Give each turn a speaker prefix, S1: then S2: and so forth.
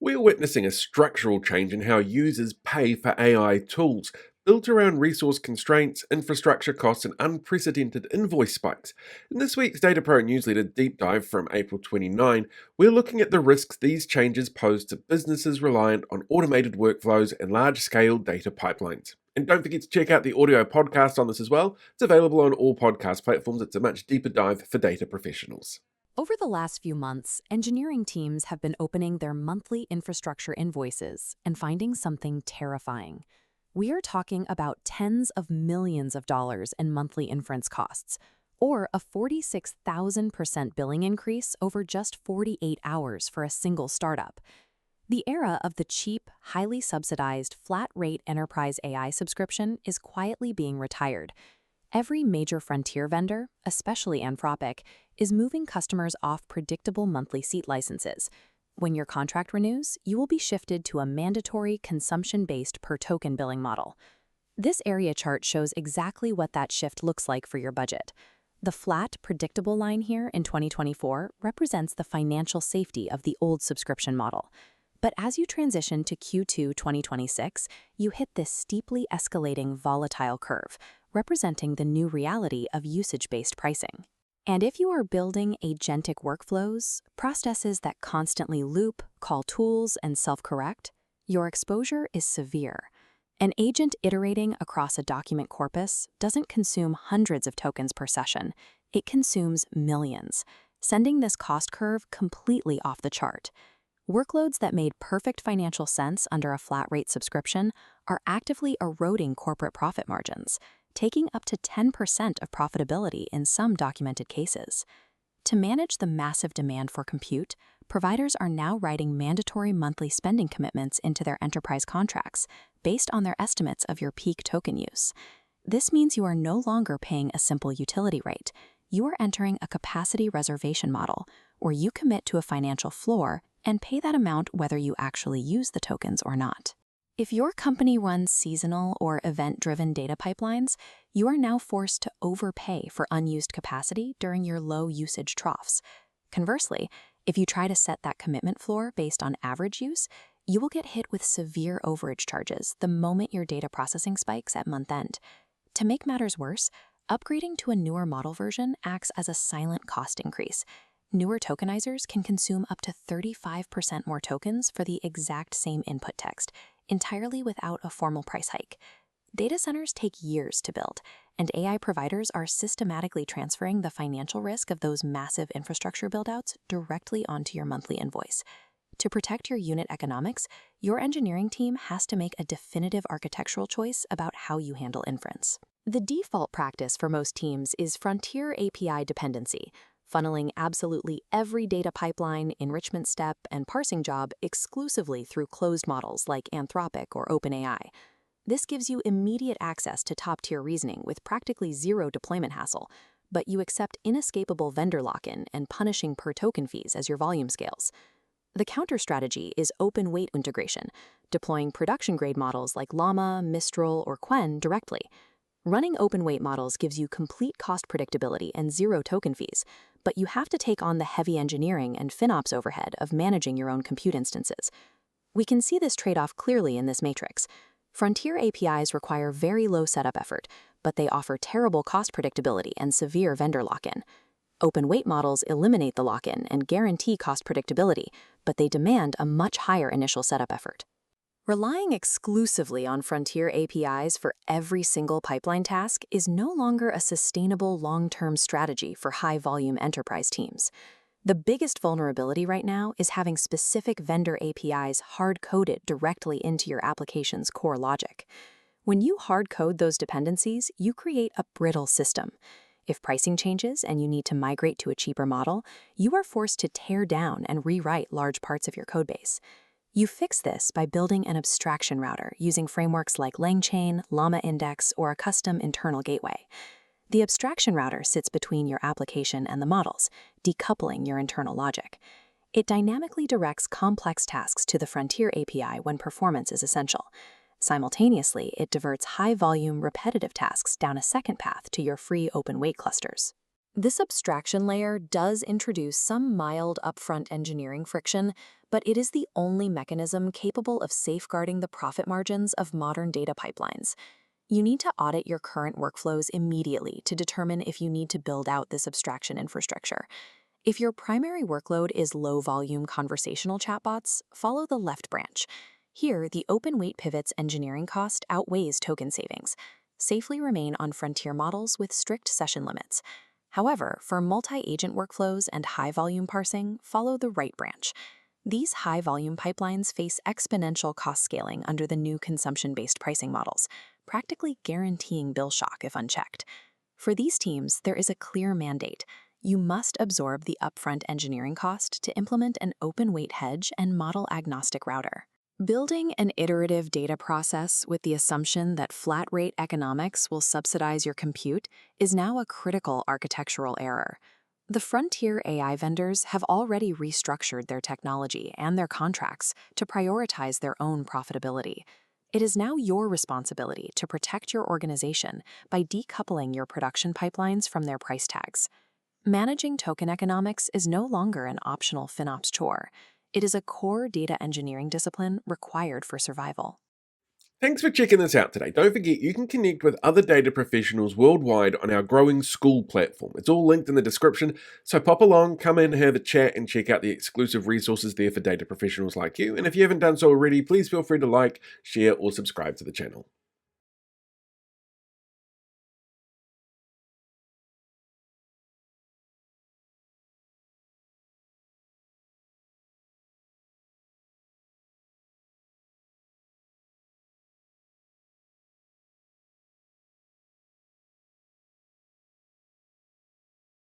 S1: We're witnessing a structural change in how users pay for AI tools, built around resource constraints, infrastructure costs, and unprecedented invoice spikes. In this week's Data Pro newsletter deep dive from April 29, we're looking at the risks these changes pose to businesses reliant on automated workflows and large-scale data pipelines. And don't forget to check out the audio podcast on this as well. It's available on all podcast platforms. It's a much deeper dive for data professionals.
S2: Over the last few months, engineering teams have been opening their monthly infrastructure invoices and finding something terrifying. We are talking about tens of millions of dollars in monthly inference costs, or a 46,000% billing increase over just 48 hours for a single startup. The era of the cheap, highly subsidized, flat-rate enterprise AI subscription is quietly being retired. Every major frontier vendor, especially Anthropic, is moving customers off predictable monthly seat licenses. When your contract renews, you will be shifted to a mandatory consumption-based per-token billing model. This area chart shows exactly what that shift looks like for your budget. The flat, predictable line here in 2024 represents the financial safety of the old subscription model. But as you transition to Q2 2026, you hit this steeply escalating volatile curve, representing the new reality of usage-based pricing. And if you are building agentic workflows, processes that constantly loop, call tools, and self-correct, your exposure is severe. An agent iterating across a document corpus doesn't consume hundreds of tokens per session. It consumes millions, sending this cost curve completely off the chart. Workloads that made perfect financial sense under a flat-rate subscription are actively eroding corporate profit margins, taking up to 10% of profitability in some documented cases. To manage the massive demand for compute, providers are now writing mandatory monthly spending commitments into their enterprise contracts based on their estimates of your peak token use. This means you are no longer paying a simple utility rate. You are entering a capacity reservation model, where you commit to a financial floor and pay that amount whether you actually use the tokens or not. If your company runs seasonal or event-driven data pipelines, you are now forced to overpay for unused capacity during your low usage troughs. Conversely, if you try to set that commitment floor based on average use, you will get hit with severe overage charges the moment your data processing spikes at month end. To make matters worse, upgrading to a newer model version acts as a silent cost increase. Newer tokenizers can consume up to 35% more tokens for the exact same input text, entirely without a formal price hike. Data centers take years to build, and AI providers are systematically transferring the financial risk of those massive infrastructure buildouts directly onto your monthly invoice. To protect your unit economics, your engineering team has to make a definitive architectural choice about how you handle inference. The default practice for most teams is frontier API dependency, funneling absolutely every data pipeline, enrichment step, and parsing job exclusively through closed models like Anthropic or OpenAI. This gives you immediate access to top-tier reasoning with practically zero deployment hassle, but you accept inescapable vendor lock-in and punishing per-token fees as your volume scales. The counter strategy is open weight integration, deploying production-grade models like Llama, Mistral, or Qwen directly. Running open weight models gives you complete cost predictability and zero token fees, but you have to take on the heavy engineering and FinOps overhead of managing your own compute instances. We can see this trade-off clearly in this matrix. Frontier APIs require very low setup effort, but they offer terrible cost predictability and severe vendor lock-in. Open weight models eliminate the lock-in and guarantee cost predictability, but they demand a much higher initial setup effort. Relying exclusively on frontier APIs for every single pipeline task is no longer a sustainable long-term strategy for high-volume enterprise teams. The biggest vulnerability right now is having specific vendor APIs hard-coded directly into your application's core logic. When you hard-code those dependencies, you create a brittle system. If pricing changes and you need to migrate to a cheaper model, you are forced to tear down and rewrite large parts of your codebase. You fix this by building an abstraction router using frameworks like LangChain, Llama Index, or a custom internal gateway. The abstraction router sits between your application and the models, decoupling your internal logic. It dynamically directs complex tasks to the Frontier API when performance is essential. Simultaneously, it diverts high-volume, repetitive tasks down a second path to your free open weight clusters. This abstraction layer does introduce some mild upfront engineering friction, but it is the only mechanism capable of safeguarding the profit margins of modern data pipelines. You need to audit your current workflows immediately to determine if you need to build out this abstraction infrastructure. If your primary workload is low-volume conversational chatbots, follow the left branch. Here, the open weight pivot's engineering cost outweighs token savings. Safely remain on frontier models with strict session limits. However, for multi-agent workflows and high-volume parsing, follow the right branch. These high-volume pipelines face exponential cost scaling under the new consumption-based pricing models, practically guaranteeing bill shock if unchecked. For these teams, there is a clear mandate. You must absorb the upfront engineering cost to implement an open-weight hedge and model-agnostic router. Building an iterative data process with the assumption that flat-rate economics will subsidize your compute is now a critical architectural error. The frontier AI vendors have already restructured their technology and their contracts to prioritize their own profitability. It is now your responsibility to protect your organization by decoupling your production pipelines from their price tags. Managing token economics is no longer an optional FinOps chore. It is a core data engineering discipline required for survival.
S1: Thanks for checking this out today. Don't forget, you can connect with other data professionals worldwide on our growing school platform. It's all linked in the description, so pop along, come in, have a chat, and check out the exclusive resources there for data professionals like you. And if you haven't done so already, please feel free to like, share, or subscribe to the channel.